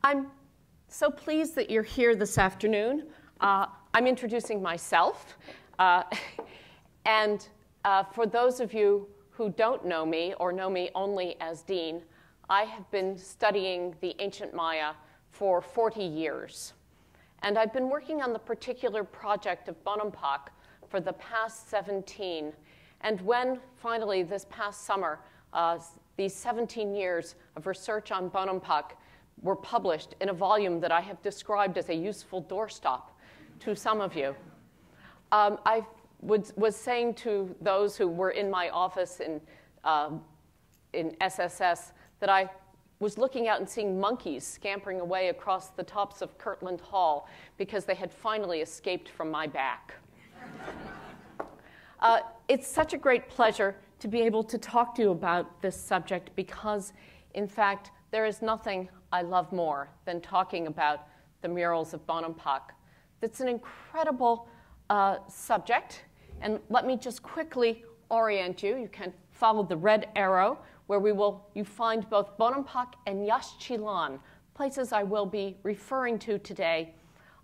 I'm so pleased that you're here this afternoon. I'm introducing myself. And for those of you who don't know me or know me only as Dean, I have been studying the ancient Maya for 40 years. And I've been working on the particular project of Bonampak for the past 17. And when finally this past summer, these 17 years of research on Bonampak were published in a volume that I have described as a useful doorstop to some of you. I was saying to those who were in my office in SSS that I was looking out and seeing monkeys scampering away across the tops of Kirtland Hall because they had finally escaped from my back. It's such a great pleasure to be able to talk to you about this subject because, in fact, there is nothing I love more than talking about the murals of Bonampak. It's an incredible subject, and let me just quickly orient you. You can follow the red arrow where you find both Bonampak and Yaxchilan, places I will be referring to today.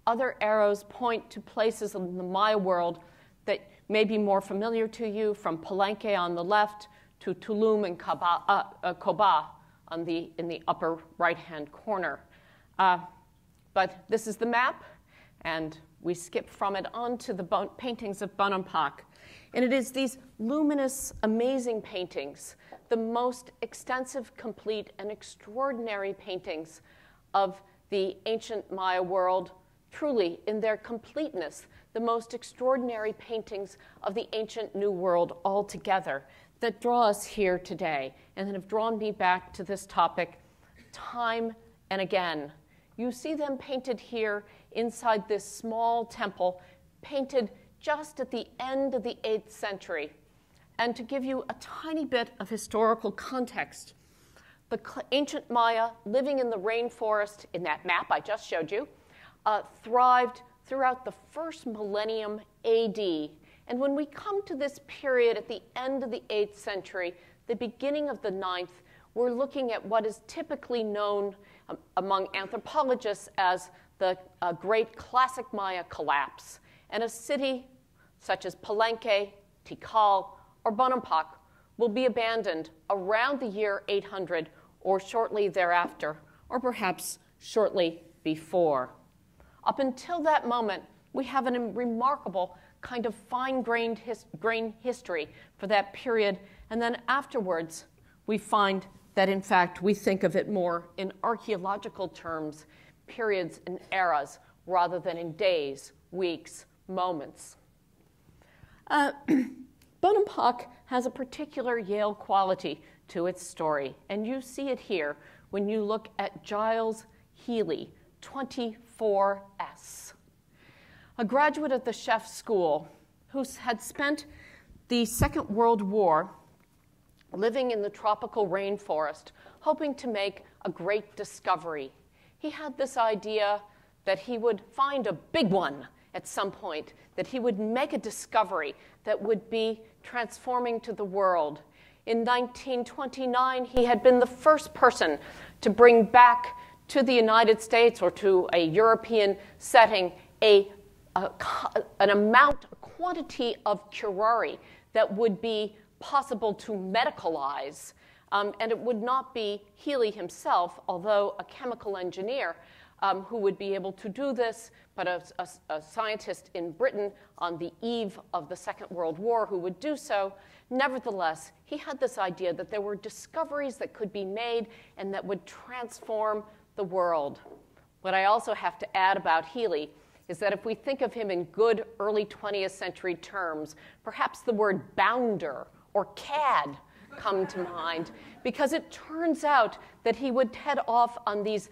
Other arrows point to places in the Maya world that may be more familiar to you, from Palenque on the left to Tulum and Coba in the upper right-hand corner. But this is the map, and we skip from it onto the paintings of Bonampak. And it is these luminous, amazing paintings, the most extensive, complete, and extraordinary paintings of the ancient Maya world, truly, in their completeness, the most extraordinary paintings of the ancient New World altogether that draw us here today and that have drawn me back to this topic time and again. You see them painted here inside this small temple, painted just at the end of the 8th century. And to give you a tiny bit of historical context, the ancient Maya living in the rainforest in that map I just showed you thrived throughout the first millennium AD. And when we come to this period at the end of the 8th century, the beginning of the 9th, we're looking at what is typically known among anthropologists as the Great Classic Maya Collapse. And a city such as Palenque, Tikal, or Bonampak will be abandoned around the year 800 or shortly thereafter, or perhaps shortly before. Up until that moment, we have a remarkable kind of fine-grained history for that period. And then afterwards, we find that, in fact, we think of it more in archaeological terms, periods and eras, rather than in days, weeks, moments. Bonampak has a particular Yale quality to its story, and you see it here when you look at Giles Healy, 24S, a graduate of the chef school who had spent the Second World War living in the tropical rainforest, hoping to make a great discovery. He had this idea that he would find a big one at some point, that he would make a discovery that would be transforming to the world. In 1929, he had been the first person to bring back to the United States or to a European setting a quantity of curare that would be possible to medicalize. And it would not be Healy himself, although a chemical engineer, who would be able to do this, but a scientist in Britain on the eve of the Second World War who would do so. Nevertheless, he had this idea that there were discoveries that could be made and that would transform the world. What I also have to add about Healy is that if we think of him in good early 20th century terms, perhaps the word bounder or cad come to mind, because it turns out that he would head off on these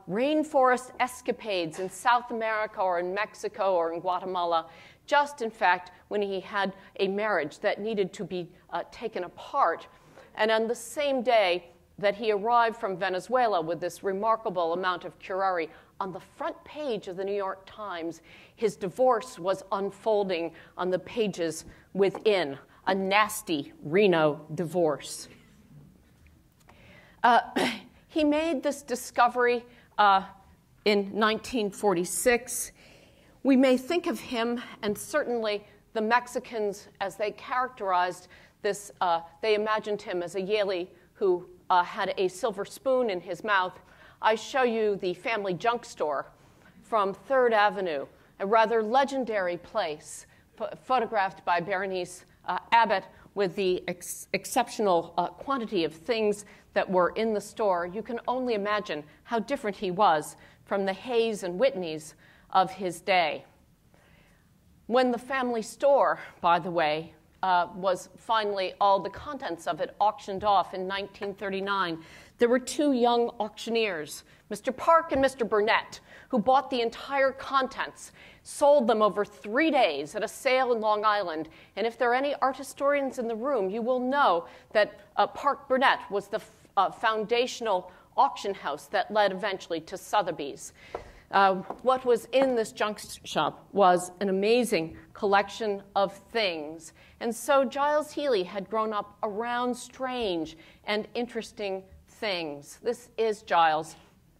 rainforest escapades in South America or in Mexico or in Guatemala, just in fact when he had a marriage that needed to be taken apart. And on the same day that he arrived from Venezuela with this remarkable amount of curare, on the front page of the New York Times, his divorce was unfolding on the pages within, a nasty Reno divorce. He made this discovery in 1946. We may think of him, and certainly the Mexicans, as they characterized this, they imagined him as a Yale who had a silver spoon in his mouth. I show you the family junk store from 3rd Avenue, a rather legendary place, photographed by Berenice Abbott with the exceptional quantity of things that were in the store. You can only imagine how different he was from the Hayes and Whitneys of his day. When the family store, by the way, was finally all the contents of it auctioned off in 1939, there were 2 young auctioneers, Mr. Park and Mr. Burnett, who bought the entire contents, sold them over 3 days at a sale in Long Island. And if there are any art historians in the room, you will know that Park Burnett was the foundational auction house that led eventually to Sotheby's. What was in this junk shop was an amazing collection of things. And so Giles Healy had grown up around strange and interesting things. This is Giles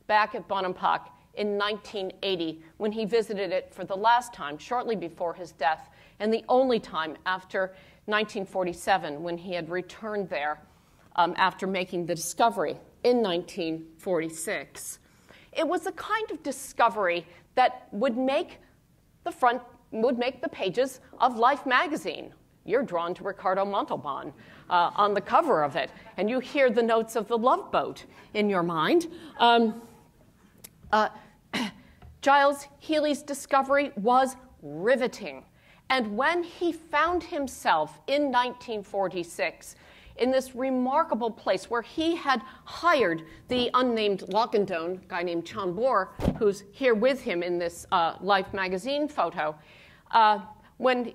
back at Bonampak in 1980 when he visited it for the last time, shortly before his death, and the only time after 1947 when he had returned there after making the discovery in 1946. It was a kind of discovery that would make the pages of Life magazine. You're drawn to Ricardo Montalban on the cover of it, and you hear the notes of the Love Boat in your mind. Giles Healy's discovery was riveting, and when he found himself in 1946 in this remarkable place where he had hired the unnamed Lockendone, a guy named Chambord, who's here with him in this Life magazine photo, when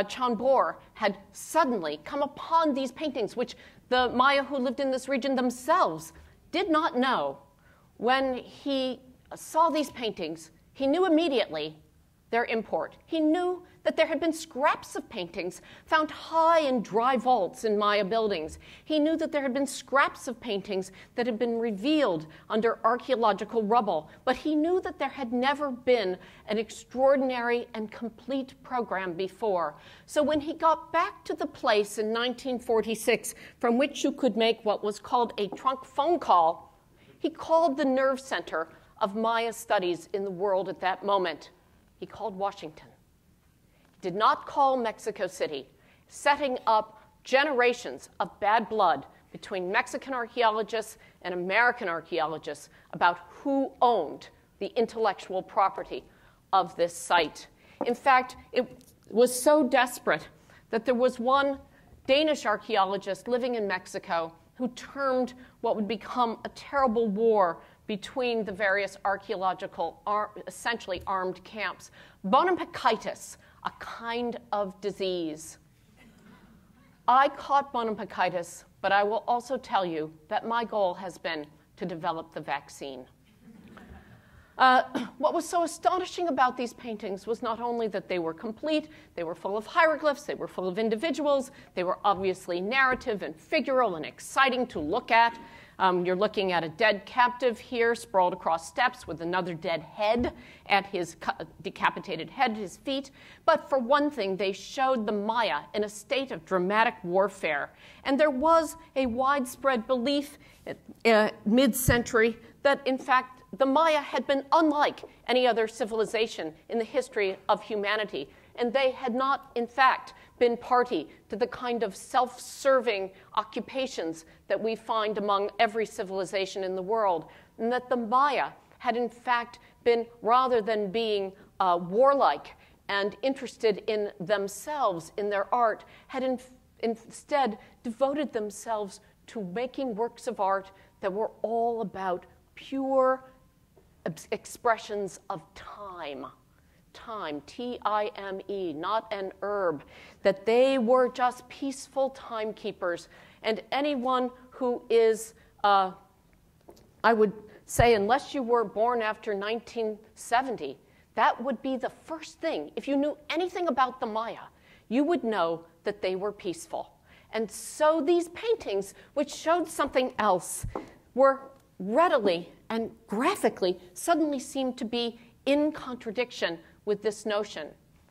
Chambord had suddenly come upon these paintings, which the Maya who lived in this region themselves did not know. When he saw these paintings, he knew immediately their import. He knew that there had been scraps of paintings found high in dry vaults in Maya buildings. He knew that there had been scraps of paintings that had been revealed under archaeological rubble, but he knew that there had never been an extraordinary and complete program before. So when he got back to the place in 1946 from which you could make what was called a trunk phone call, he called the nerve center of Maya studies in the world at that moment. He called Washington. He did not call Mexico City, setting up generations of bad blood between Mexican archaeologists and American archaeologists about who owned the intellectual property of this site. In fact, it was so desperate that there was one Danish archaeologist living in Mexico who termed what would become a terrible war between the various archaeological, essentially armed camps, Bonampakitis, a kind of disease. I caught Bonampakitis, but I will also tell you that my goal has been to develop the vaccine. What was so astonishing about these paintings was not only that they were complete, they were full of hieroglyphs, they were full of individuals, they were obviously narrative and figural and exciting to look at. You're looking at a dead captive here, sprawled across steps with another dead head at his decapitated head at his feet. But for one thing, they showed the Maya in a state of dramatic warfare. And there was a widespread belief mid-century that, in fact, the Maya had been unlike any other civilization in the history of humanity. And they had not, in fact, been party to the kind of self-serving occupations that we find among every civilization in the world. And that the Maya had, in fact, been, rather than being warlike and interested in themselves, in their art, had instead devoted themselves to making works of art that were all about pure expressions of time. Time, T-I-M-E, not an herb, that they were just peaceful timekeepers. And anyone who is, I would say, unless you were born after 1970, that would be the first thing. If you knew anything about the Maya, you would know that they were peaceful. And so these paintings, which showed something else, were readily and graphically suddenly seem to be in contradiction with this notion.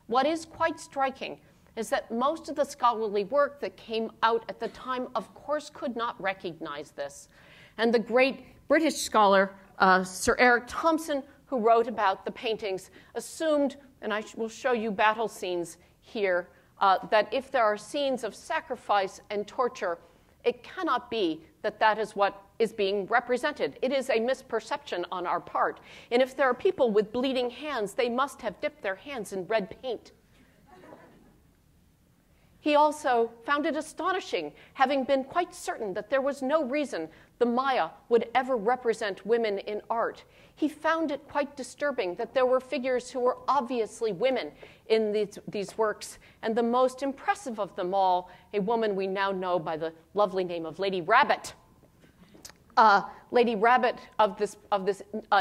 What is quite striking is that most of the scholarly work that came out at the time, of course, could not recognize this. And the great British scholar, Sir Eric Thompson, who wrote about the paintings, assumed, and I will show you battle scenes here, that if there are scenes of sacrifice and torture, it cannot be that that is what is being represented. It is a misperception on our part. And if there are people with bleeding hands, they must have dipped their hands in red paint. He also found it astonishing, having been quite certain that there was no reason the Maya would ever represent women in art. He found it quite disturbing that there were figures who were obviously women in these works, and the most impressive of them all, a woman we now know by the lovely name of Lady Rabbit. Lady Rabbit, of this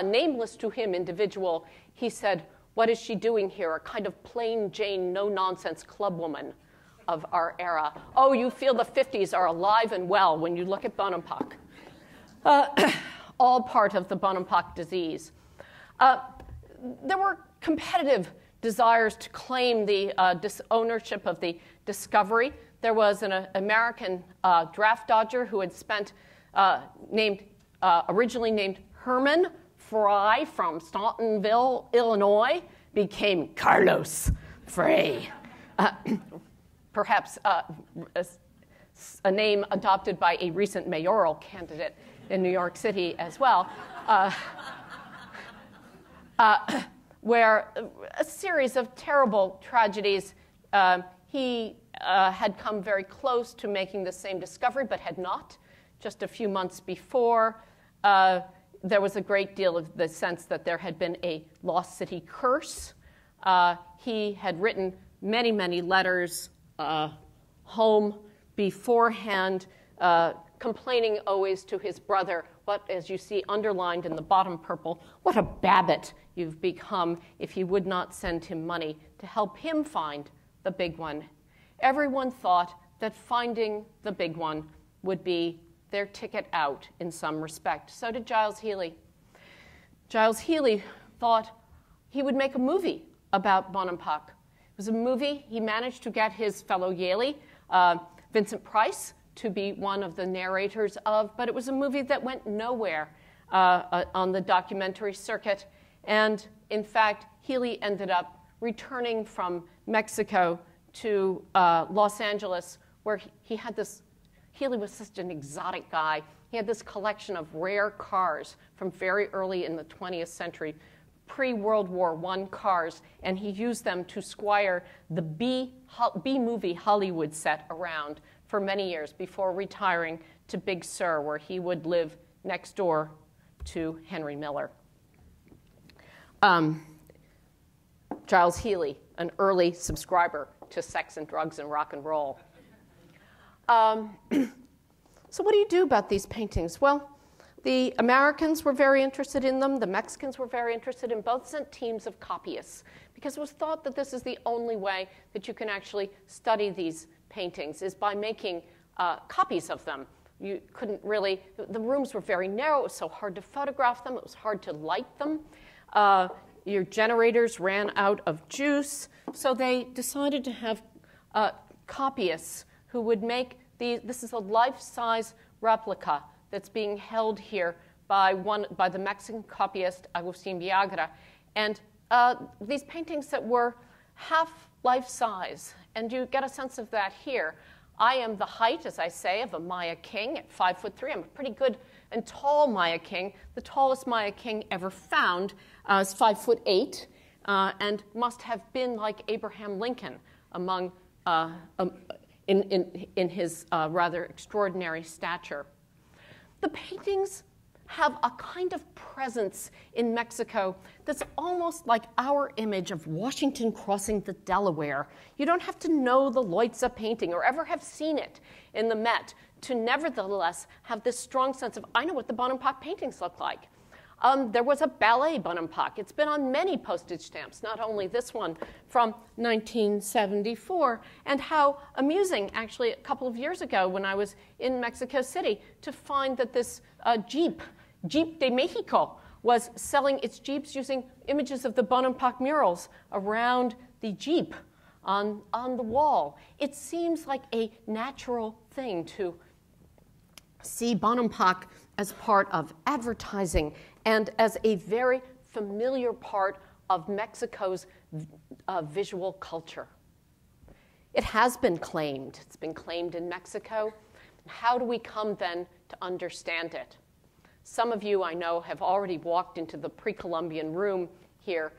nameless to him individual, he said, "What is she doing here? A kind of plain Jane, no-nonsense clubwoman of our era. Oh, you feel the 50s are alive and well when you look at Bonampak." All part of the Bonampak disease. There were competitive desires to claim the ownership of the discovery. There was an American draft dodger who had spent, originally named Herman Frey from Stauntonville, Illinois, became Carlos Frey. Perhaps a name adopted by a recent mayoral candidate in New York City as well, where a series of terrible tragedies. He had come very close to making the same discovery, but had not. Just a few months before, there was a great deal of the sense that there had been a lost city curse. He had written many, many letters home beforehand, complaining always to his brother, what, as you see underlined in the bottom purple, what a babbit you've become if you would not send him money to help him find the big one. Everyone thought that finding the big one would be their ticket out in some respect. So did Giles Healy. Giles Healy thought he would make a movie about Bonampak. It was a movie he managed to get his fellow Yale, Vincent Price, to be one of the narrators of, but it was a movie that went nowhere on the documentary circuit. And in fact, Healy ended up returning from Mexico to Los Angeles, where he had this, Healy was such an exotic guy. He had this collection of rare cars from very early in the 20th century, pre-World War I cars, and he used them to squire the B-movie Hollywood set around for many years before retiring to Big Sur, where he would live next door to Henry Miller. Giles Healy, an early subscriber to Sex and Drugs and Rock and Roll. So what do you do about these paintings? Well, the Americans were very interested in them. The Mexicans were very interested in both, sent teams of copyists, because it was thought that this is the only way that you can actually study these paintings, is by making copies of them. You couldn't really, the rooms were very narrow. It was so hard to photograph them. It was hard to light them. Your generators ran out of juice. So they decided to have copyists who would make these. This is a life-size replica that's being held here by the Mexican copyist Agustin Viagra. And these paintings that were half life-size, and you get a sense of that here. I am the height, as I say, of a Maya king at 5'3". I'm a pretty good and tall Maya king. The tallest Maya king ever found is 5'8", and must have been like Abraham Lincoln among in his rather extraordinary stature. The paintings have a kind of presence in Mexico that's almost like our image of Washington crossing the Delaware. You don't have to know the Loitza painting or ever have seen it in the Met to nevertheless have this strong sense of, I know what the Bonampak paintings look like. There was a ballet Bonampak. It's been on many postage stamps, not only this one from 1974. And how amusing, actually, a couple of years ago when I was in Mexico City, to find that this Jeep Jeep de Mexico was selling its Jeeps using images of the Bonampak murals around the Jeep on the wall. It seems like a natural thing to see Bonampak as part of advertising and as a very familiar part of Mexico's visual culture. It has been claimed. It's been claimed in Mexico. How do we come then to understand it? Some of you, I know, have already walked into the pre-Columbian room here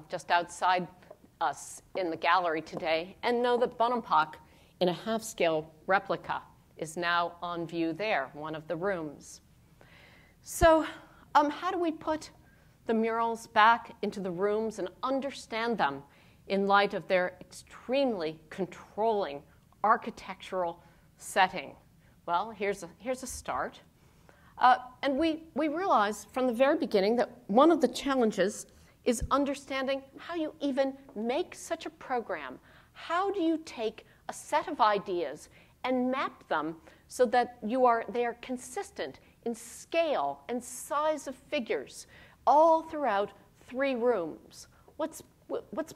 just outside us in the gallery today and know that Bonampak, in a half-scale replica, is now on view there, one of the rooms. So how do we put the murals back into the rooms and understand them in light of their extremely controlling architectural setting? Well, here's a start. And we realized from the very beginning that one of the challenges is understanding how you even make such a program. How do you take a set of ideas and map them so that they are consistent in scale and size of figures all throughout 3 rooms? What's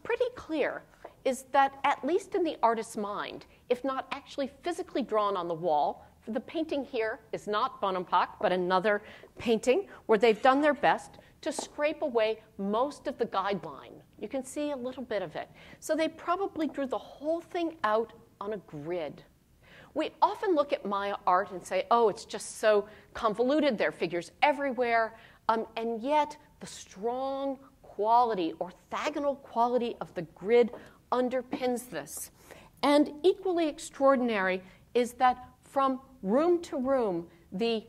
pretty clear is that, at least in the artist's mind, if not actually physically drawn on the wall, the painting here is not Bonampak, but another painting where they've done their best to scrape away most of the guideline. You can see a little bit of it. So they probably drew the whole thing out on a grid. We often look at Maya art and say, oh, it's just so convoluted, there are figures everywhere, and yet the strong quality, orthogonal quality of the grid underpins this. And equally extraordinary is that from room to room, the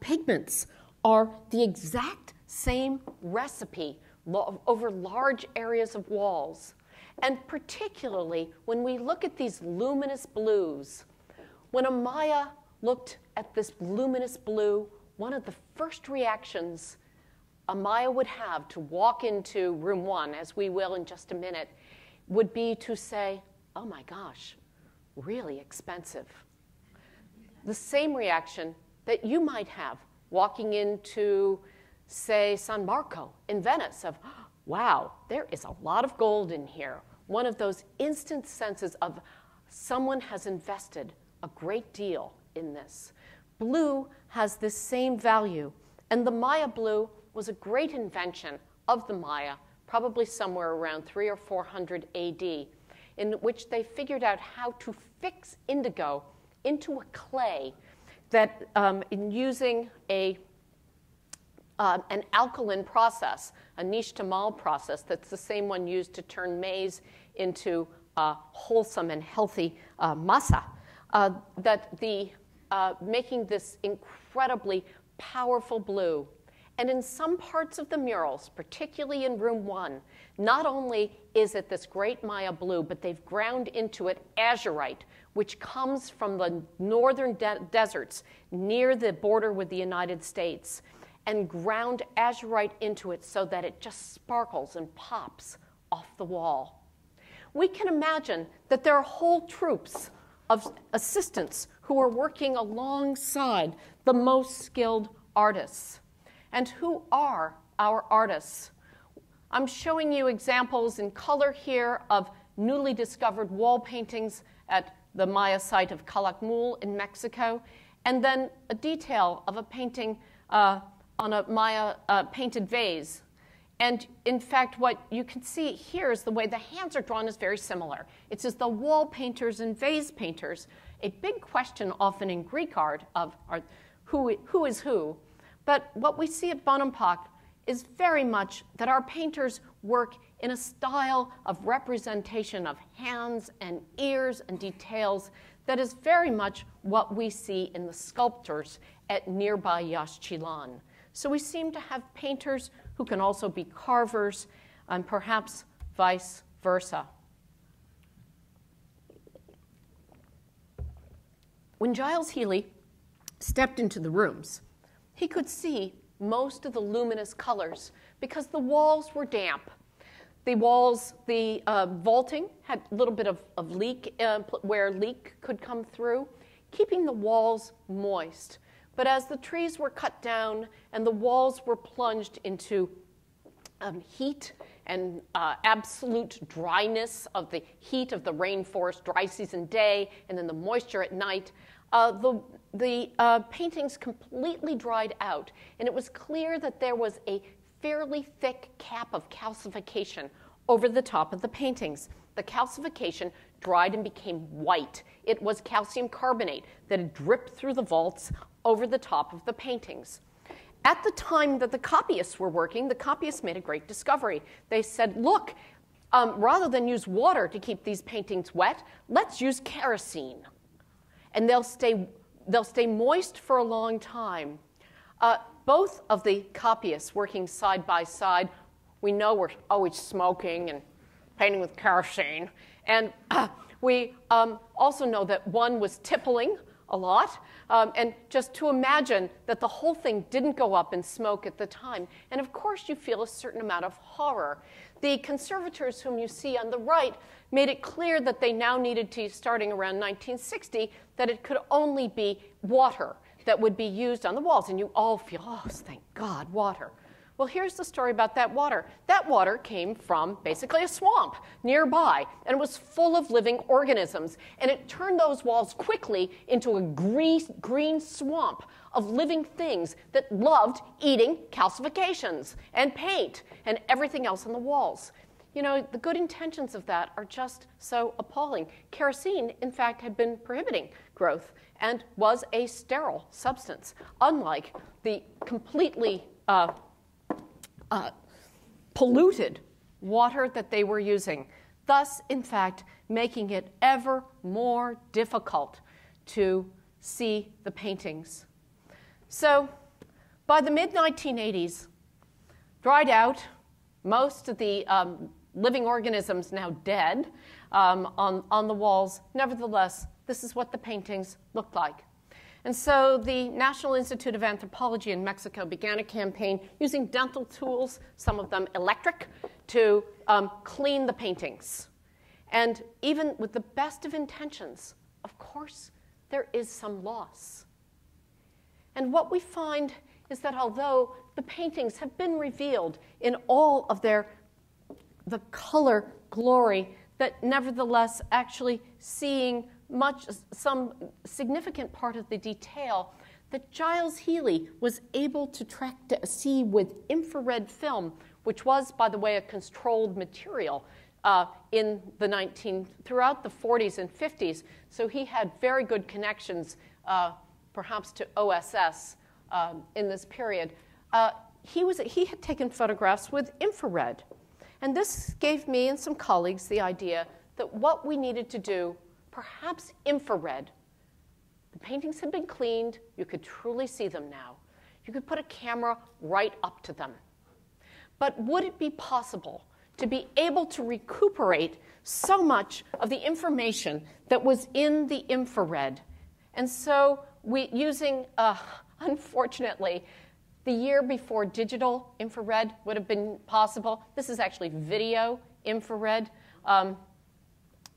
pigments are the exact same recipe over large areas of walls. And particularly when we look at these luminous blues, when a Maya looked at this luminous blue, one of the first reactions a Maya would have to walk into room 1, as we will in just a minute, would be to say, oh my gosh, really expensive. The same reaction that you might have walking into, say, San Marco in Venice of, wow, there is a lot of gold in here. One of those instant senses of someone has invested a great deal in this. Blue has this same value, and the Maya blue was a great invention of the Maya, probably somewhere around 300 or 400 AD, in which they figured out how to fix indigo into a clay that, in using an alkaline process, a nishtamal process, that's the same one used to turn maize into wholesome and healthy masa, making this incredibly powerful blue. And in some parts of the murals, particularly in room 1, not only is it this great Maya blue, but they've ground into it azurite, which comes from the northern deserts near the border with the United States, and ground azurite into it so that it just sparkles and pops off the wall. We can imagine that there are whole troops of assistants who are working alongside the most skilled artists. And who are our artists? I'm showing you examples in color here of newly discovered wall paintings at the Maya site of Calakmul in Mexico, and then a detail of a painting on a Maya painted vase. And in fact, what you can see here is the way the hands are drawn is very similar. It's as the wall painters and vase painters. A big question often in Greek art of who is who. But what we see at Bonampak is very much that our painters work in a style of representation of hands and ears and details that is very much what we see in the sculptors at nearby Yaxchilan. So we seem to have painters who can also be carvers, and perhaps vice versa. When Giles Healy stepped into the rooms, he could see most of the luminous colors because the walls were damp. The walls, the vaulting had a little bit of leak, where leak could come through, keeping the walls moist. But as the trees were cut down and the walls were plunged into heat and absolute dryness of the heat of the rainforest, dry season day, and then the moisture at night, the paintings completely dried out. And it was clear that there was a fairly thick cap of calcification over the top of the paintings. The calcification dried and became white. It was calcium carbonate that had dripped through the vaults over the top of the paintings. At the time that the copyists were working, the copyists made a great discovery. They said, look, rather than use water to keep these paintings wet, let's use kerosene. And they'll stay moist for a long time. Both of the copyists working side by side, we know were always smoking and painting with kerosene. And we also know that one was tippling a lot. And just to imagine that the whole thing didn't go up in smoke at the time. And of course, you feel a certain amount of horror. The conservators whom you see on the right made it clear that they now needed to, starting around 1960, that it could only be water that would be used on the walls. And you all feel, oh, thank God, water. Well, here's the story about that water. That water came from basically a swamp nearby, and it was full of living organisms. And it turned those walls quickly into a green swamp of living things that loved eating calcifications and paint and everything else on the walls. You know, the good intentions of that are just so appalling. Kerosene, in fact, had been prohibiting growth and was a sterile substance, unlike the completely polluted water that they were using, thus, in fact, making it ever more difficult to see the paintings. So, by the mid-1980s, dried out, most of the living organisms now dead on the walls. Nevertheless, this is what the paintings looked like. And so the National Institute of Anthropology in Mexico began a campaign using dental tools, some of them electric, to clean the paintings. And even with the best of intentions, of course, there is some loss. And what we find is that although the paintings have been revealed in all of the color glory, that nevertheless actually seeing some significant part of the detail that Giles Healy was able to see with infrared film, which was, by the way, a controlled material throughout the 40s and 50s. So he had very good connections, perhaps to OSS in this period. He had taken photographs with infrared. And this gave me and some colleagues the idea that what we needed to do, perhaps infrared. The paintings had been cleaned. You could truly see them now. You could put a camera right up to them. But would it be possible to be able to recuperate so much of the information that was in the infrared? And so using, unfortunately, the year before digital infrared would have been possible. This is actually video infrared,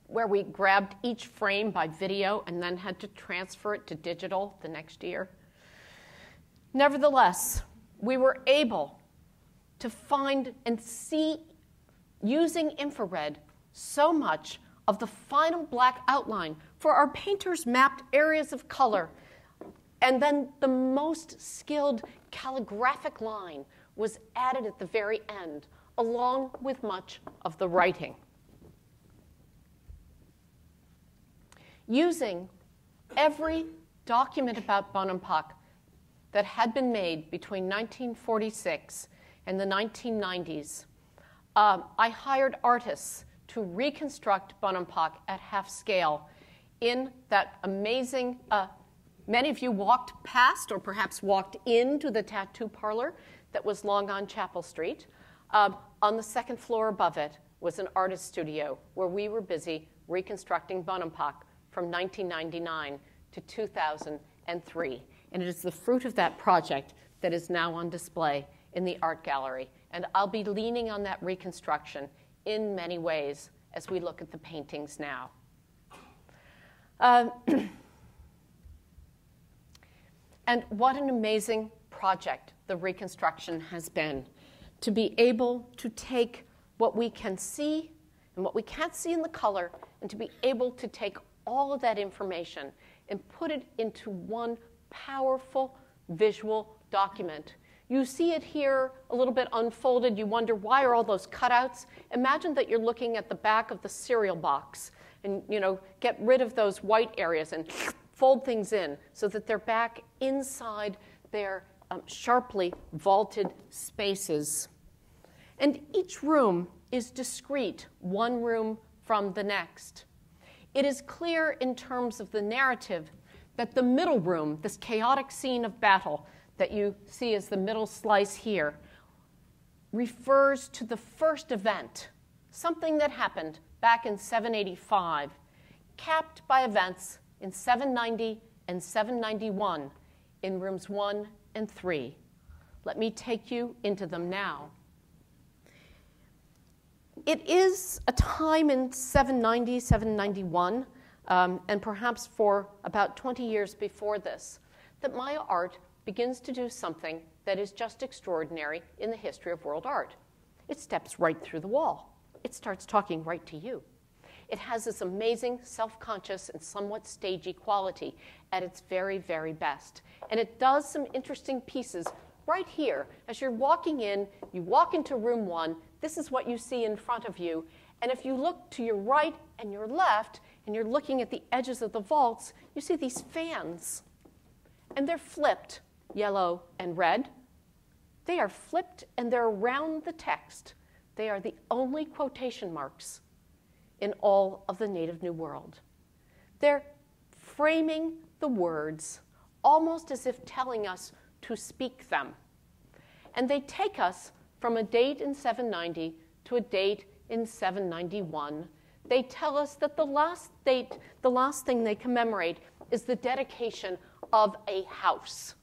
where we grabbed each frame by video and then had to transfer it to digital the next year. Nevertheless, we were able to find and see, using infrared, so much of the final black outline. For our painters mapped areas of color, and then the most skilled calligraphic line was added at the very end, along with much of the writing. Using every document about Bonampak that had been made between 1946 and the 1990s, I hired artists to reconstruct Bonampak at half scale in that amazing, many of you walked past or perhaps walked into the tattoo parlor that was long on Chapel Street. On the second floor above it was an artist studio where we were busy reconstructing Bonampak from 1999 to 2003. And it is the fruit of that project that is now on display in the art gallery. And I'll be leaning on that reconstruction in many ways as we look at the paintings now. And what an amazing project the reconstruction has been, to be able to take what we can see and what we can't see in the color, and to be able to take all of that information and put it into one powerful visual document. You see it here a little bit unfolded. You wonder, why are all those cutouts? Imagine that you're looking at the back of the cereal box and, get rid of those white areas and fold things in so that they're back inside their sharply vaulted spaces. And each room is discrete, one room from the next. It is clear in terms of the narrative that the middle room, this chaotic scene of battle that you see as the middle slice here, refers to the first event, something that happened back in 785, capped by events in 790 and 791 in rooms 1 and 3. Let me take you into them now. It is a time in 790, 791, and perhaps for about 20 years before this, that Maya art begins to do something that is just extraordinary in the history of world art. It steps right through the wall. It starts talking right to you. It has this amazing self-conscious and somewhat stagey quality at its very, very best. And it does some interesting pieces right here. As you're walking in, you walk into room 1, this is what you see in front of you. And if you look to your right and your left, and you're looking at the edges of the vaults, you see these fans. And they're flipped, yellow and red. They are flipped and they're around the text. They are the only quotation marks in all of the native New World. They're framing the words almost as if telling us to speak them. And they take us from a date in 790 to a date in 791. They tell us that the last thing they commemorate is the dedication of a house.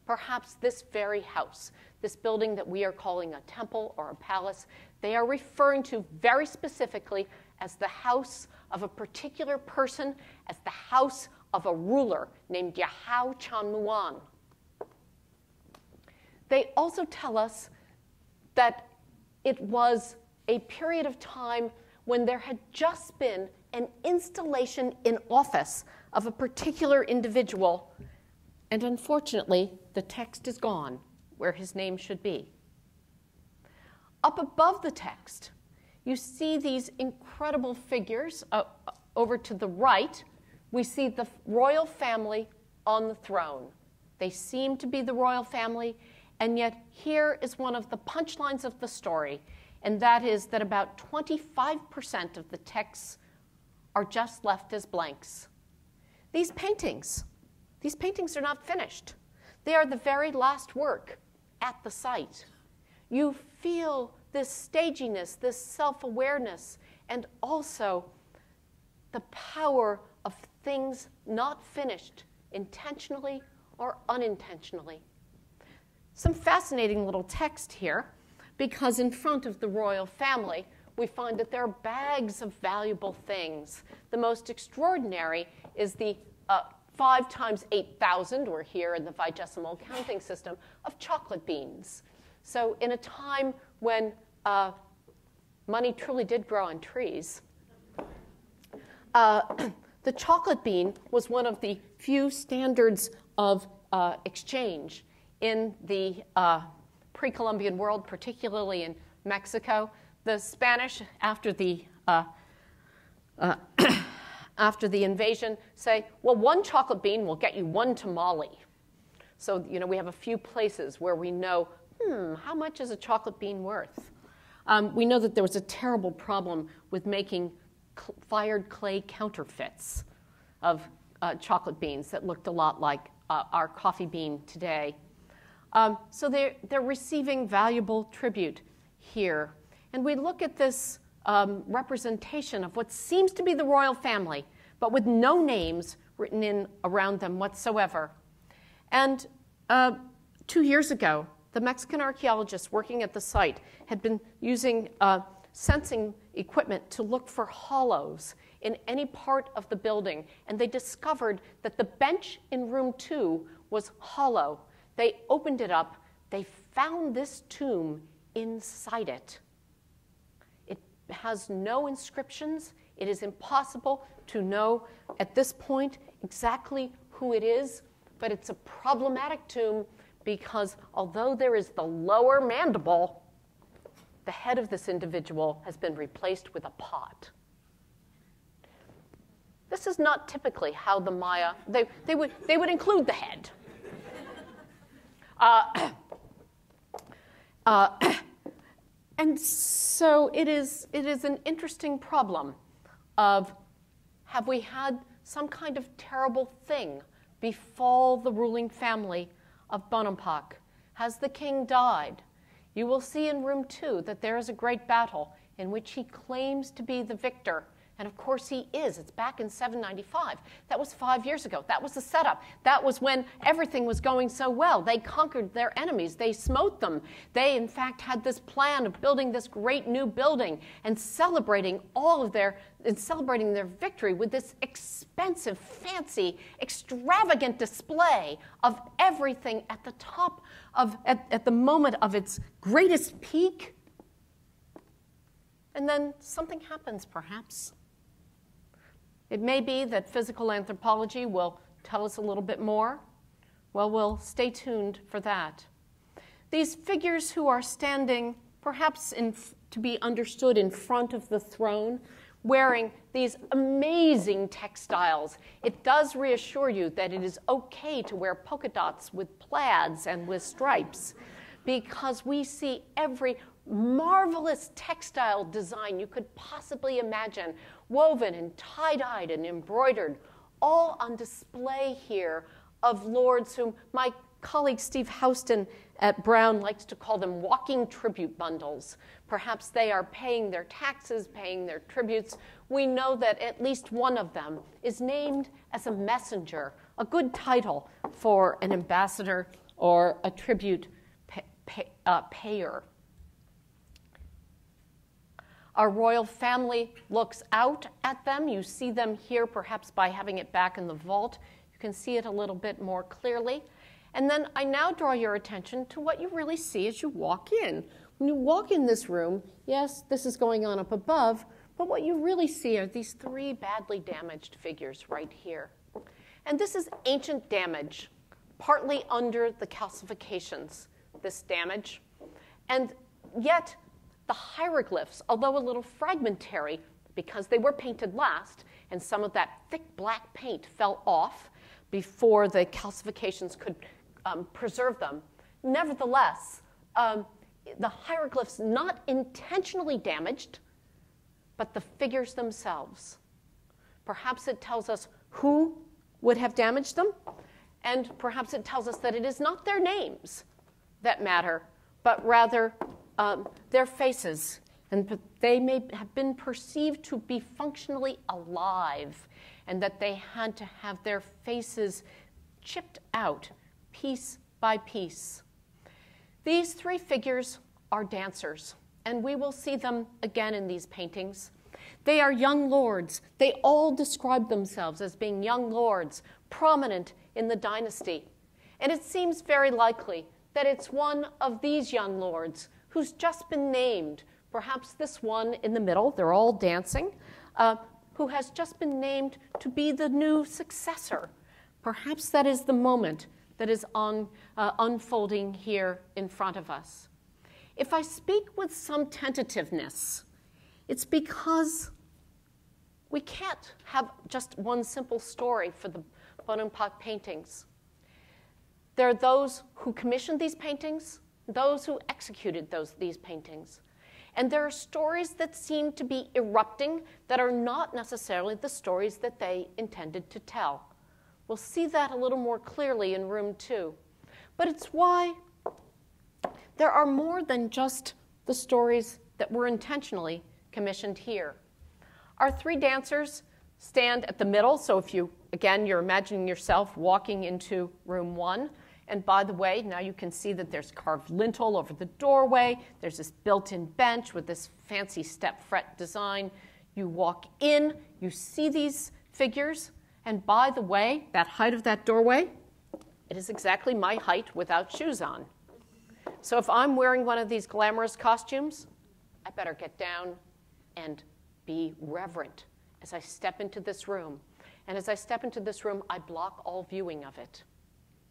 Perhaps this very house, this building that we are calling a temple or a palace, they are referring to very specifically as the house of a particular person, as the house of a ruler named Yahao Chanmuan. They also tell us that it was a period of time when there had just been an installation in office of a particular individual, and unfortunately, the text is gone where his name should be. Up above the text, you see these incredible figures. Over to the right, we see the royal family on the throne. They seem to be the royal family, and yet here is one of the punchlines of the story, and that is that about 25% of the texts are just left as blanks. These paintings are not finished. They are the very last work at the site. You feel this staginess, this self-awareness, and also the power of things not finished intentionally or unintentionally. Some fascinating little text here, because in front of the royal family, we find that there are bags of valuable things. The most extraordinary is the 5 times 8,000, or here in the vigesimal counting system, of chocolate beans. So in a time when money truly did grow on trees, the chocolate bean was one of the few standards of exchange in the pre-Columbian world, particularly in Mexico. The Spanish, after the invasion, say, well, 1 chocolate bean will get you 1 tamale. So, we have a few places where we know, how much is a chocolate bean worth? We know that there was a terrible problem with making fired clay counterfeits of chocolate beans that looked a lot like our coffee bean today. So they're receiving valuable tribute here. And we look at this representation of what seems to be the royal family, but with no names written in around them whatsoever. And 2 years ago, the Mexican archaeologists working at the site had been using sensing equipment to look for hollows in any part of the building, and they discovered that the bench in room 2 was hollow. They opened it up. They found this tomb inside it. It has no inscriptions. It is impossible to know at this point exactly who it is, but it's a problematic tomb because although there is the lower mandible, the head of this individual has been replaced with a pot. This is not typically how the Maya, they would include the head. And so it is an interesting problem of, have we had some kind of terrible thing befall the ruling family of Bonampak? Has the king died? You will see in room 2 that there is a great battle in which he claims to be the victor. And of course he is. It's back in 795. That was 5 years ago. That was the setup. That was when everything was going so well. They conquered their enemies. They smote them. They, in fact, had this plan of building this great new building and celebrating celebrating their victory with this expensive, fancy, extravagant display of everything at the top of, at the moment of its greatest peak. And then something happens, perhaps. It may be that physical anthropology will tell us a little bit more. Well, we'll stay tuned for that. These figures who are standing, perhaps to be understood in front of the throne, wearing these amazing textiles, it does reassure you that it is okay to wear polka dots with plaids and with stripes, because we see every marvelous textile design you could possibly imagine, woven and tie-dyed and embroidered, all on display here of lords whom my colleague Steve Houston at Brown likes to call them walking tribute bundles. Perhaps they are paying their taxes, paying their tributes. We know that at least one of them is named as a messenger, a good title for an ambassador or a tribute payer. Our royal family looks out at them. You see them here perhaps by having it back in the vault. You can see it a little bit more clearly. And then I now draw your attention to what you really see as you walk in. When you walk in this room, yes, this is going on up above, but what you really see are these 3 badly damaged figures right here. And this is ancient damage, partly under the calcifications, this damage. And yet, the hieroglyphs, although a little fragmentary, because they were painted last, and some of that thick black paint fell off before the calcifications could preserve them. Nevertheless, the hieroglyphs not intentionally damaged, but the figures themselves. Perhaps it tells us who would have damaged them, and perhaps it tells us that it is not their names that matter, but rather their faces, and they may have been perceived to be functionally alive, and that they had to have their faces chipped out piece by piece. These 3 figures are dancers, and we will see them again in these paintings. They are young lords. They all describe themselves as being young lords, prominent in the dynasty. And it seems very likely that it's one of these young lords who's just been named, perhaps this one in the middle, they're all dancing, who has just been named to be the new successor. Perhaps that is the moment that is unfolding here in front of us. If I speak with some tentativeness, it's because we can't have just one simple story for the Bonampak paintings. There are those who commissioned these paintings, those who executed these paintings. And there are stories that seem to be erupting that are not necessarily the stories that they intended to tell. We'll see that a little more clearly in room 2. But it's why there are more than just the stories that were intentionally commissioned here. Our 3 dancers stand at the middle, so if you, again, you're imagining yourself walking into room 1, And by the way, now you can see that there's carved lintel over the doorway. There's this built-in bench with this fancy step fret design. You walk in, you see these figures, and by the way, that height of that doorway, it is exactly my height without shoes on. So if I'm wearing one of these glamorous costumes, I better get down and be reverent as I step into this room. And as I step into this room, I block all viewing of it.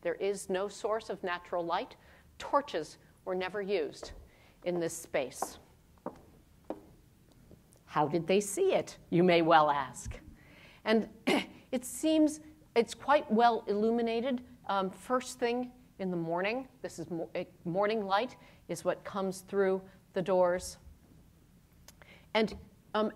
There is no source of natural light. Torches were never used in this space. How did they see it, you may well ask? And it seems it's quite well illuminated. First thing in the morning, this is morning light, is what comes through the doors. And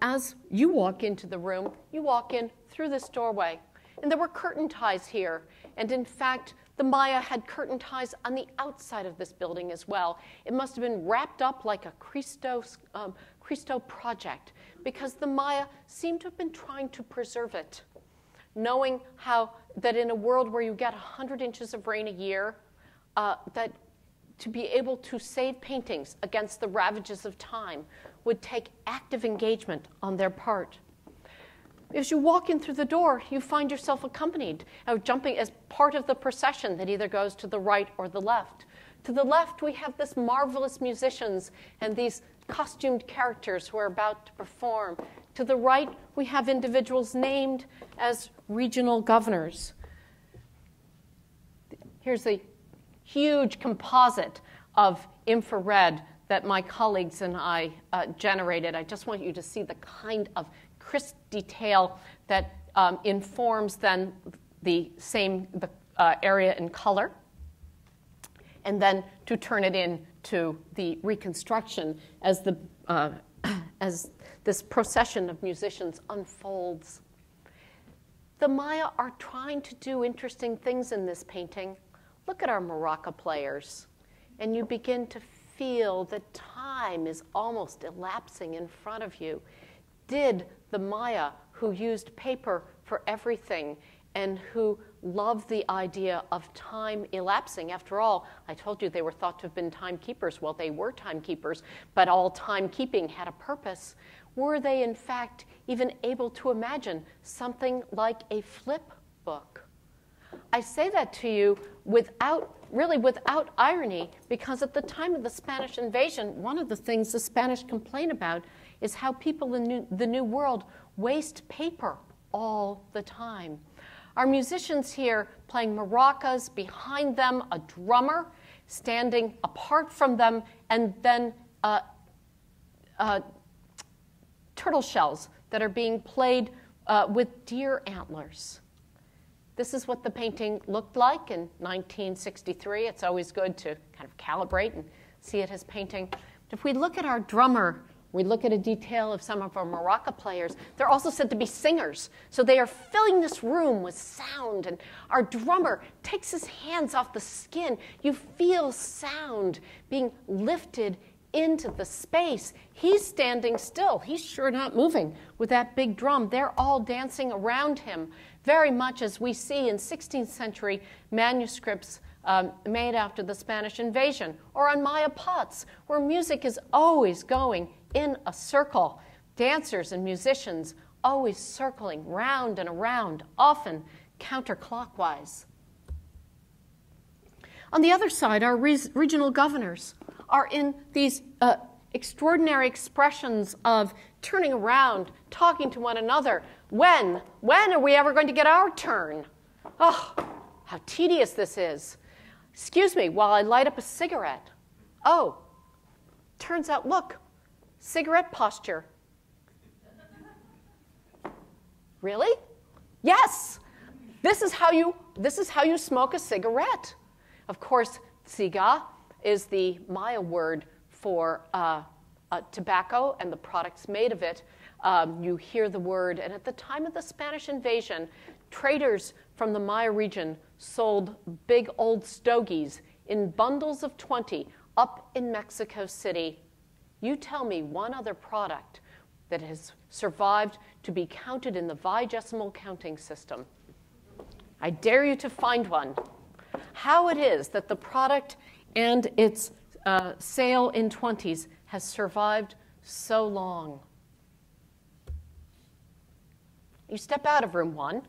as you walk into the room, you walk in through this doorway. And there were curtain ties here. And in fact, the Maya had curtain ties on the outside of this building as well. It must have been wrapped up like a Cristo project, because the Maya seemed to have been trying to preserve it, knowing how that in a world where you get 100 inches of rain a year, that to be able to save paintings against the ravages of time would take active engagement on their part. As you walk in through the door, you find yourself accompanied, jumping as part of the procession that either goes to the right or the left. To the left, we have this marvelous musicians and these costumed characters who are about to perform. To the right, we have individuals named as regional governors. Here's a huge composite of infrared that my colleagues and I generated. I just want you to see the kind of crisp detail that informs then the same area in color, and then to turn it into the reconstruction as this procession of musicians unfolds. The Maya are trying to do interesting things in this painting. Look at our maraca players, and you begin to feel that time is almost elapsing in front of you. Did the Maya, who used paper for everything and who loved the idea of time elapsing, after all, I told you they were thought to have been timekeepers. Well, they were timekeepers, but all timekeeping had a purpose. Were they, in fact, even able to imagine something like a flip book? I say that to you without irony, because at the time of the Spanish invasion, one of the things the Spanish complain about is how people in the New World waste paper all the time. Our musicians here playing maracas, behind them a drummer standing apart from them, and then turtle shells that are being played with deer antlers. This is what the painting looked like in 1963. It's always good to kind of calibrate and see it as painting. If we look at our drummer, we look at a detail of some of our maraca players, they're also said to be singers. So they are filling this room with sound, and our drummer takes his hands off the skin. You feel sound being lifted into the space. He's standing still. He's sure not moving with that big drum. They're all dancing around him, very much as we see in 16th century manuscripts made after the Spanish invasion, or on Maya pots, where music is always going in a circle. Dancers and musicians always circling round and around, often counterclockwise. On the other side, our regional governors are in these extraordinary expressions of turning around, talking to one another. When are we ever going to get our turn? Oh, how tedious this is. Excuse me while I light up a cigarette. Oh, turns out, look, cigarette posture. Really? Yes. This is how you smoke a cigarette. Of course, ciga is the Maya word for tobacco and the products made of it. You hear the word, and at the time of the Spanish invasion, traders from the Maya region sold big old stogies in bundles of 20 up in Mexico City. You tell me one other product that has survived to be counted in the vigesimal counting system. I dare you to find one. how it is that the product and its sale in 20s has survived so long. You step out of room 1,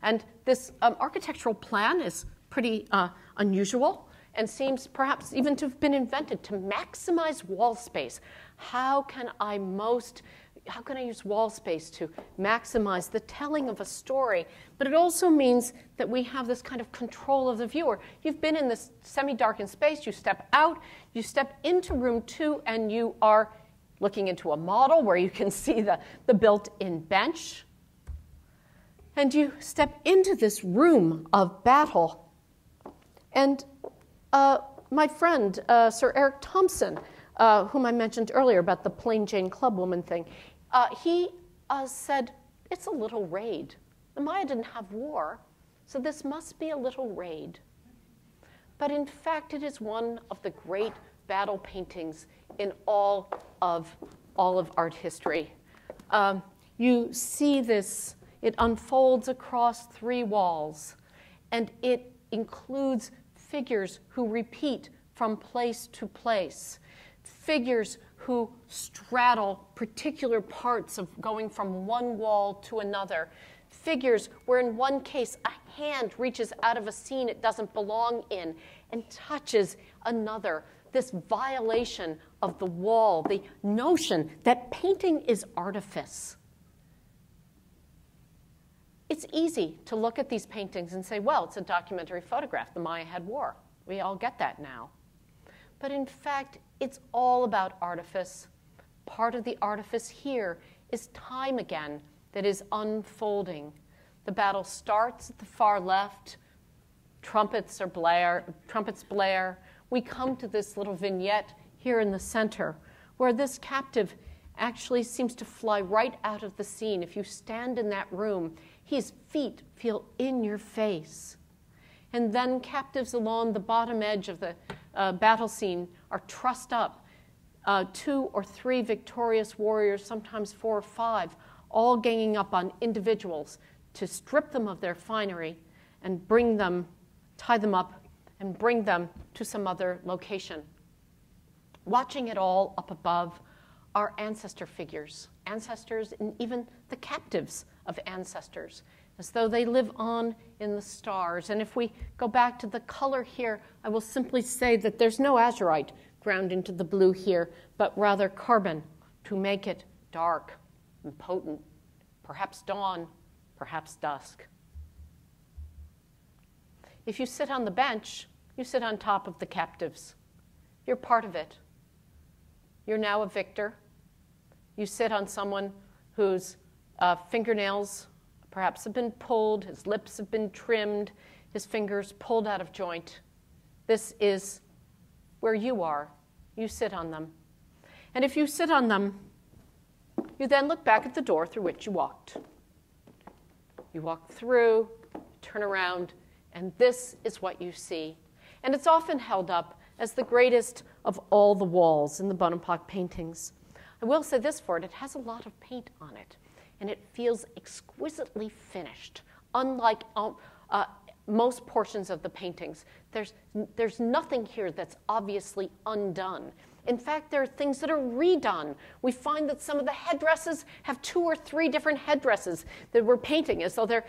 and this architectural plan is pretty unusual and seems perhaps even to have been invented to maximize wall space. How can I use wall space to maximize the telling of a story? But it also means that we have this kind of control of the viewer. You've been in this semi-darkened space, you step out, you step into room 2, and you are looking into a model where you can see the built-in bench. And you step into this room of battle. And my friend, Sir Eric Thompson, whom I mentioned earlier about the Plain Jane Clubwoman thing, he said, it's a little raid. The Maya didn't have war, so this must be a little raid. But in fact, it is one of the great battle paintings in all of art history. You see this, it unfolds across 3 walls, and it includes figures who repeat from place to place, figures who straddle particular parts of going from one wall to another, figures where in one case a hand reaches out of a scene it doesn't belong in and touches another. This violation of the wall, the notion that painting is artifice. It's easy to look at these paintings and say, well, it's a documentary photograph. The Maya had war. We all get that now. But in fact, it's all about artifice. Part of the artifice here is time again that is unfolding. The battle starts at the far left. Trumpets blare. We come to this little vignette here in the center where this captive actually seems to fly right out of the scene. If you stand in that room, his feet feel in your face. And then captives along the bottom edge of the battle scene are trussed up. 2 or 3 victorious warriors, sometimes 4 or 5, all ganging up on individuals to strip them of their finery and tie them up and bring them to some other location. Watching it all up above are ancestor figures, ancestors and even the captives of ancestors, as though they live on in the stars. And if we go back to the color here, I will simply say that there's no azurite ground into the blue here, but rather carbon to make it dark and potent, perhaps dawn, perhaps dusk. If you sit on the bench, you sit on top of the captives. You're part of it. You're now a victor. You sit on someone whose fingernails perhaps have been pulled, his lips have been trimmed, his fingers pulled out of joint. This is where you are. You sit on them. And if you sit on them, you then look back at the door through which you walked. You walk through, turn around, and this is what you see. And it's often held up as the greatest of all the walls in the Bonampak paintings. I will say this for it, it has a lot of paint on it, and it feels exquisitely finished, unlike most portions of the paintings. There's nothing here that's obviously undone. In fact, there are things that are redone. We find that some of the headdresses have 2 or 3 different headdresses that we're painting as though they're,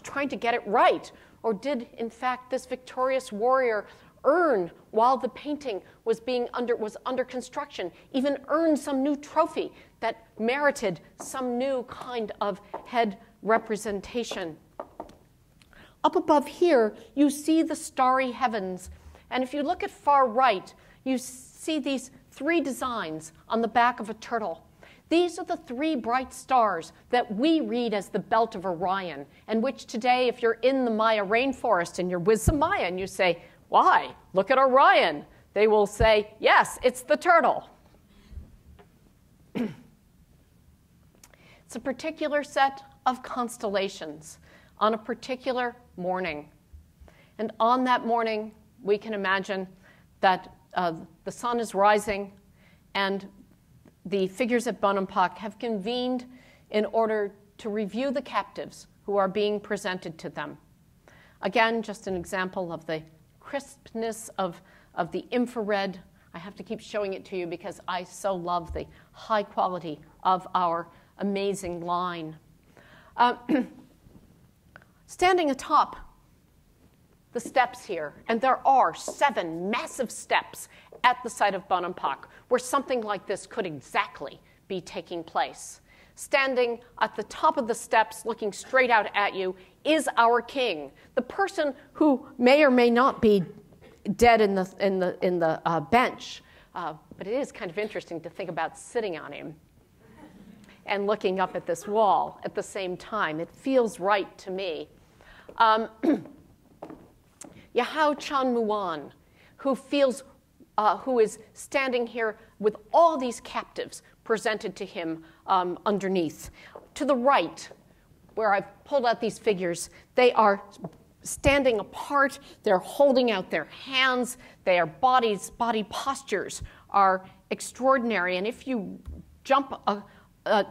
trying to get it right. Or did, in fact, this victorious warrior earn, while the painting was under construction, even earn some new trophy that merited some new kind of head representation? Up above here, you see the starry heavens. And if you look at far right, you see these 3 designs on the back of a turtle. These are the 3 bright stars that we read as the Belt of Orion, and which today, if you're in the Maya rainforest and you're with some Maya and you say, why? Look at Orion. They will say, yes, it's the turtle. It's a particular set of constellations on a particular morning. And on that morning, we can imagine that the sun is rising and the figures at Bonampak have convened in order to review the captives who are being presented to them. Again, just an example of the crispness of the infrared. I have to keep showing it to you because I so love the high quality of our amazing line. Standing atop the steps here, and there are 7 massive steps at the site of Bonampak where something like this could exactly be taking place. Standing at the top of the steps, looking straight out at you, is our king, the person who may or may not be dead in the bench, but it is kind of interesting to think about sitting on him and looking up at this wall at the same time. It feels right to me. Yahao Chan Muan, who is standing here with all these captives presented to him underneath. To the right, where I've pulled out these figures, they are standing apart. They're holding out their hands. Their body postures are extraordinary. And if you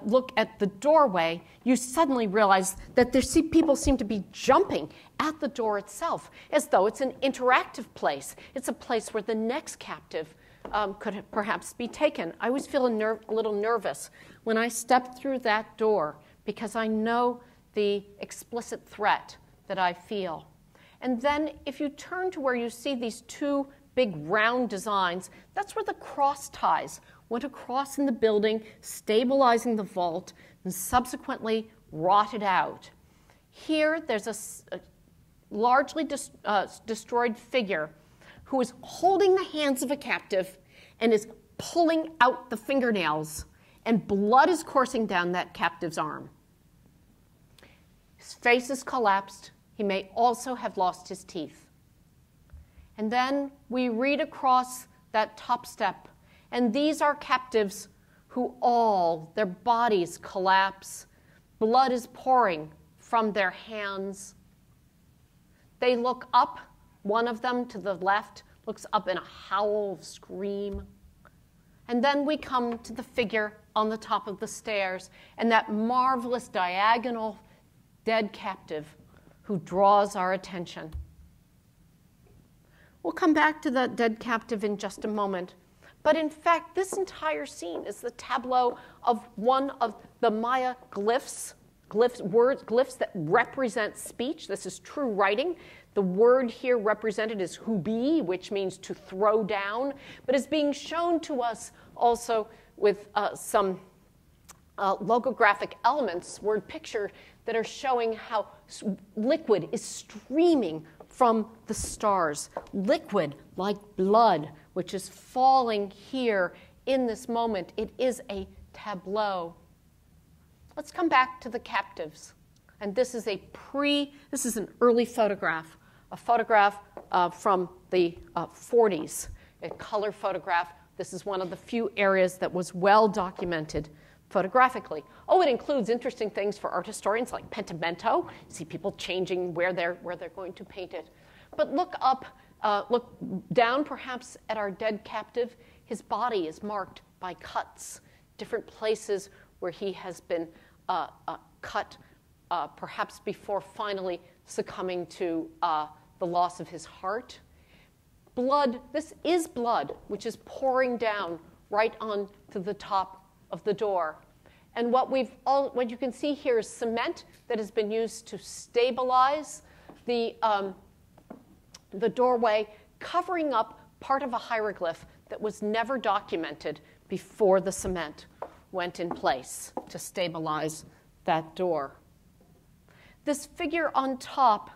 look at the doorway, you suddenly realize that people seem to be jumping at the door itself, as though it's an interactive place. It's a place where the next captive could perhaps be taken. I always feel a little nervous when I step through that door because I know the explicit threat that I feel. And then if you turn to where you see these 2 big round designs, that's where the cross ties went across in the building, stabilizing the vault, and subsequently rotted out. Here, there's a largely destroyed figure who is holding the hands of a captive and is pulling out the fingernails, and blood is coursing down that captive's arm. His face is collapsed. He may also have lost his teeth. And then we read across that top step, and these are captives who their bodies collapse. Blood is pouring from their hands. They look up. One of them to the left looks up in a howl, scream. And then we come to the figure on the top of the stairs and that marvelous diagonal dead captive who draws our attention. We'll come back to the dead captive in just a moment. But in fact, this entire scene is the tableau of one of the Maya glyphs that represent speech. This is true writing. The word here represented is hubi, which means to throw down, but is being shown to us also with some logographic elements, word picture, that are showing how liquid is streaming from the stars. Liquid like blood, which is falling here in this moment. It is a tableau. Let's come back to the captives. And this is an early photograph, a photograph from the 40s, a color photograph. This is one of the few areas that was well documented photographically. Oh, it includes interesting things for art historians like pentimento. You see people changing where they're going to paint it. But look down perhaps at our dead captive. His body is marked by cuts, different places where he has been cut, perhaps before finally succumbing to the loss of his heart. Blood, this is blood, which is pouring down right on to the top of the door. And what you can see here is cement that has been used to stabilize the doorway, covering up part of a hieroglyph that was never documented before the cement went in place to stabilize that door. This figure on top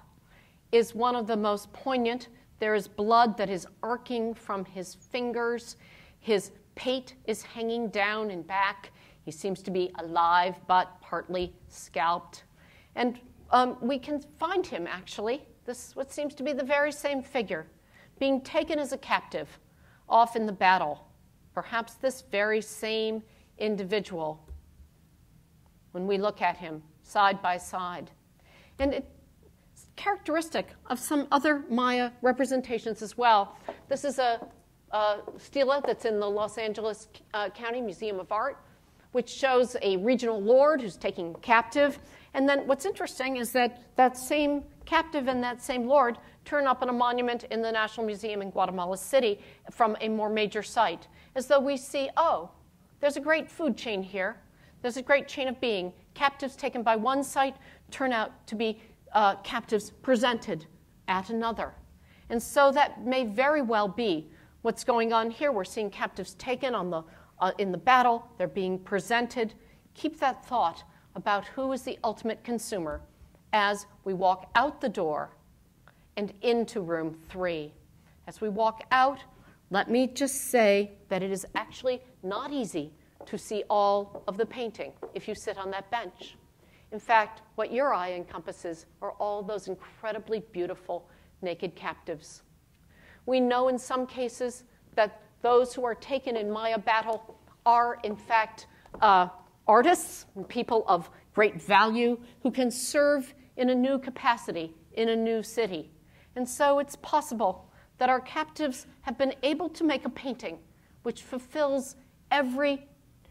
is one of the most poignant. There is blood that is arcing from his fingers. His pate is hanging down and back. He seems to be alive, but partly scalped. And we can find him, actually, what seems to be the very same figure, being taken as a captive off in the battle. Perhaps this very same individual when we look at him side by side. And it's characteristic of some other Maya representations as well. This is a stela that's in the Los Angeles County Museum of Art, which shows a regional lord who's taken captive. And then what's interesting is that same captive and that same lord turn up on a monument in the National Museum in Guatemala City from a more major site, as though we see, oh, there's a great food chain here. There's a great chain of being. Captives taken by one site turn out to be captives presented at another. And so that may very well be what's going on here. We're seeing captives taken in the battle. They're being presented. Keep that thought about who is the ultimate consumer as we walk out the door and into room 3. As we walk out, let me just say that it is actually not easy to see all of the painting if you sit on that bench. In fact, what your eye encompasses are all those incredibly beautiful naked captives. We know in some cases that those who are taken in Maya battle are, in fact, artists and people of great value who can serve in a new capacity in a new city. And so it's possible that our captives have been able to make a painting which fulfills every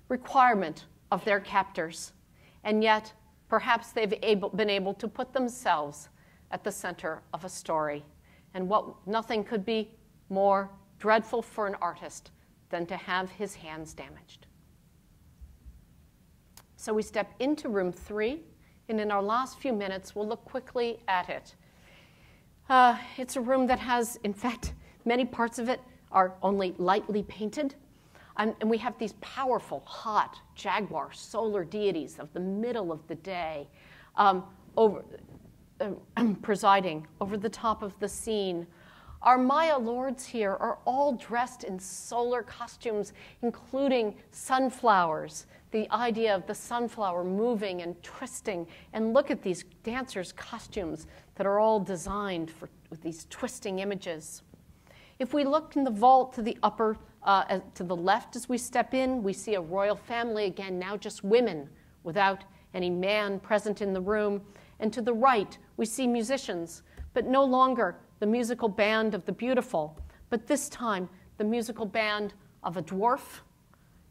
requirement of their captors, and yet perhaps they've been able to put themselves at the center of a story. And nothing could be more dreadful for an artist than to have his hands damaged. So we step into room 3, and in our last few minutes, we'll look quickly at it. It's a room that has, in fact, many parts of it are only lightly painted. And we have these powerful, hot jaguar solar deities of the middle of the day presiding over the top of the scene. Our Maya lords here are all dressed in solar costumes, including sunflowers, the idea of the sunflower moving and twisting. And look at these dancers' costumes that are all designed with these twisting images. If we look in the vault to the to the left as we step in, we see a royal family, again, now just women without any man present in the room. And to the right, we see musicians, but no longer the musical band of the beautiful, but this time the musical band of a dwarf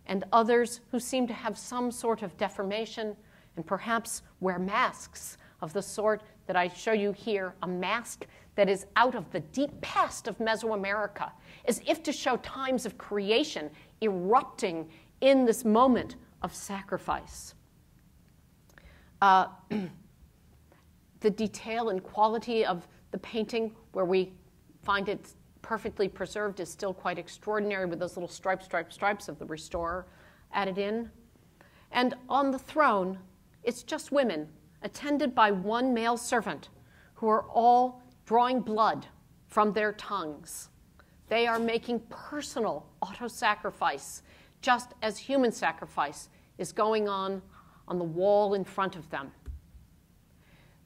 and others who seem to have some sort of deformation and perhaps wear masks of the sort that I show you here, a mask that is out of the deep past of Mesoamerica, as if to show times of creation erupting in this moment of sacrifice. The detail and quality of the painting, where we find it perfectly preserved, is still quite extraordinary, with those little stripes of the restorer added in. And on the throne, it's just women, attended by one male servant, who are all drawing blood from their tongues. They are making personal auto-sacrifice, just as human sacrifice is going on the wall in front of them.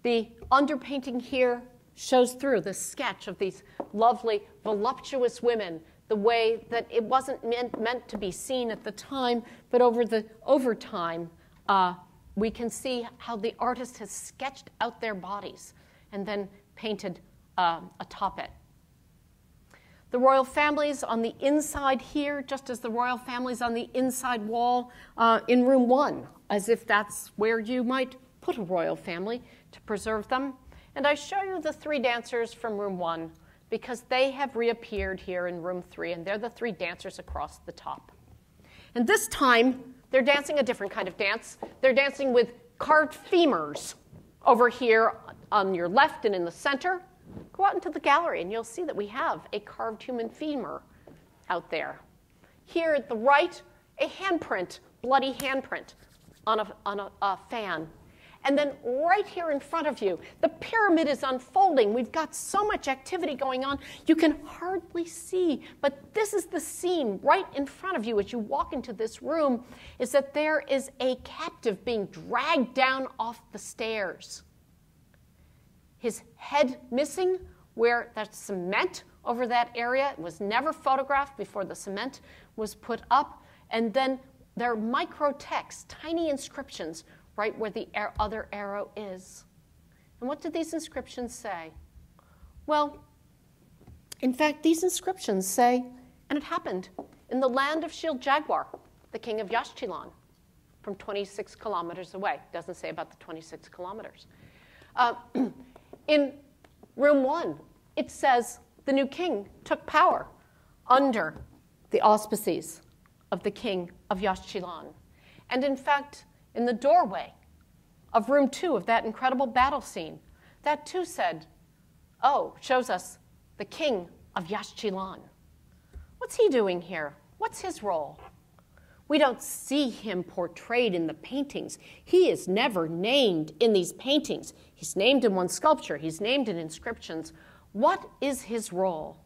The underpainting here shows through the sketch of these lovely, voluptuous women, the way that it wasn't meant to be seen at the time, but over time, we can see how the artist has sketched out their bodies and then painted atop it. The royal families on the inside here, just as the royal families on the inside wall in room 1, as if that's where you might put a royal family to preserve them. And I show you the 3 dancers from room 1 because they have reappeared here in room 3, and they're the 3 dancers across the top. And this time, they're dancing a different kind of dance. They're dancing with carved femurs over here on your left and in the center. Go out into the gallery, and you'll see that we have a carved human femur out there. Here at the right, a handprint, bloody handprint on a fan. And then right here in front of you, the pyramid is unfolding. We've got so much activity going on, you can hardly see. But this is the scene right in front of you as you walk into this room, is that there is a captive being dragged down off the stairs. His head missing, where there's cement over that area. It was never photographed before the cement was put up. And then there are micro texts, tiny inscriptions, right where the other arrow is. And what do these inscriptions say? Well, in fact, these inscriptions say, and it happened in the land of Shield Jaguar, the king of Yaxchilan, from 26 kilometers away. It doesn't say about the 26 kilometers. In room 1, it says the new king took power under the auspices of the king of Yaxchilan. And in fact, in the doorway of room 2 of that incredible battle scene, that too said, oh, shows us the king of Yaxchilan. What's he doing here? What's his role? We don't see him portrayed in the paintings. He is never named in these paintings. He's named in one sculpture. He's named in inscriptions. What is his role?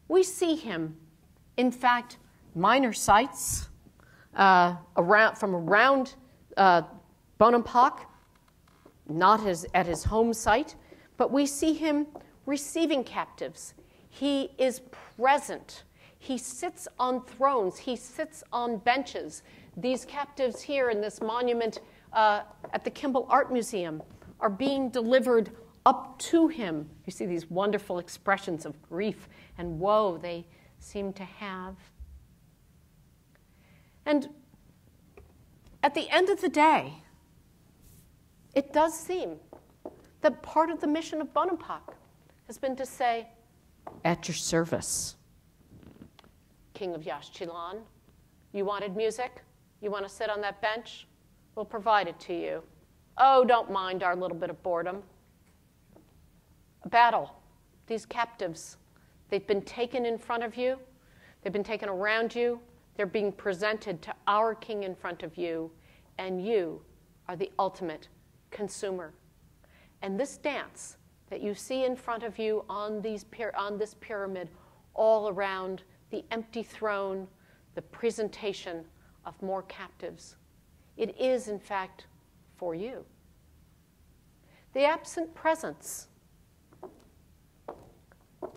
We see him, in fact, minor sites from around Bonampak, not at his home site, but we see him receiving captives. He is present. He sits on thrones. He sits on benches. These captives here in this monument at the Kimball Art Museum are being delivered up to him. You see these wonderful expressions of grief and woe they seem to have. And at the end of the day, it does seem that part of the mission of Bonampak has been to say, at your service, King of Yaxchilan. You wanted music? You want to sit on that bench? We'll provide it to you. Oh, don't mind our little bit of boredom. A battle. These captives, they've been taken in front of you. They've been taken around you. They're being presented to our king in front of you, and you are the ultimate consumer. And this dance that you see in front of you on this pyramid, all around the empty throne, the presentation of more captives, it is, in fact, for you. The absent presence. It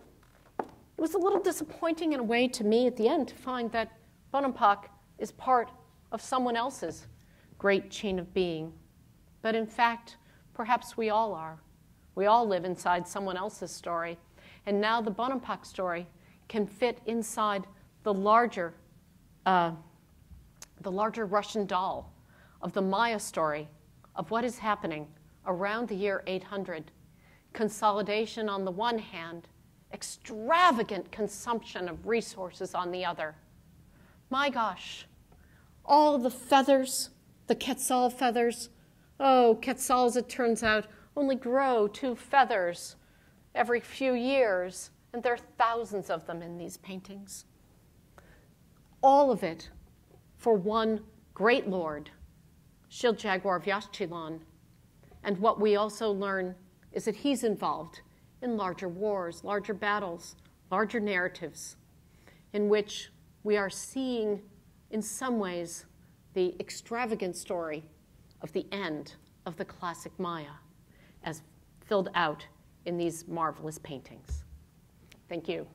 was a little disappointing in a way to me at the end to find that Bonampak is part of someone else's great chain of being. But in fact, perhaps we all are. We all live inside someone else's story. And now the Bonampak story can fit inside the larger Russian doll of the Maya story of what is happening around the year 800. Consolidation on the one hand, extravagant consumption of resources on the other. My gosh, all the feathers, the Quetzal feathers. Oh, Quetzals, it turns out, only grow 2 feathers every few years, and there are thousands of them in these paintings. All of it for one great lord, Shield Jaguar of Yaxchilan. And what we also learn is that he's involved in larger wars, larger battles, larger narratives, in which we are seeing, in some ways, the extravagant story of the end of the classic Maya as filled out in these marvelous paintings. Thank you.